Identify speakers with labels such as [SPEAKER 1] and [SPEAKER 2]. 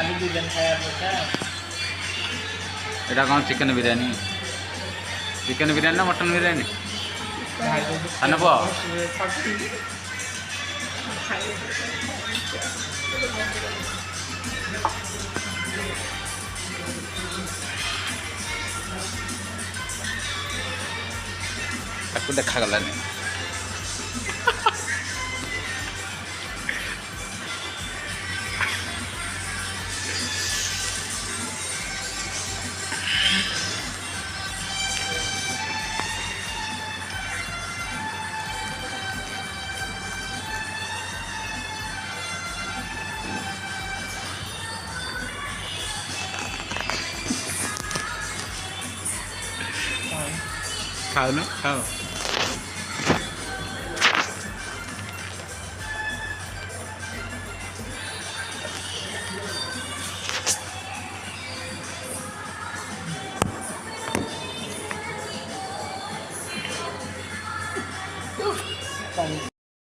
[SPEAKER 1] kali bilang saya buka.
[SPEAKER 2] এটা কোন chicken biryani chicken biryani না মটন বিরিয়ানি আনব ତାକୁ ଦେଖାଗଲାନି ଖାଉନ ଖାଅ
[SPEAKER 1] Thank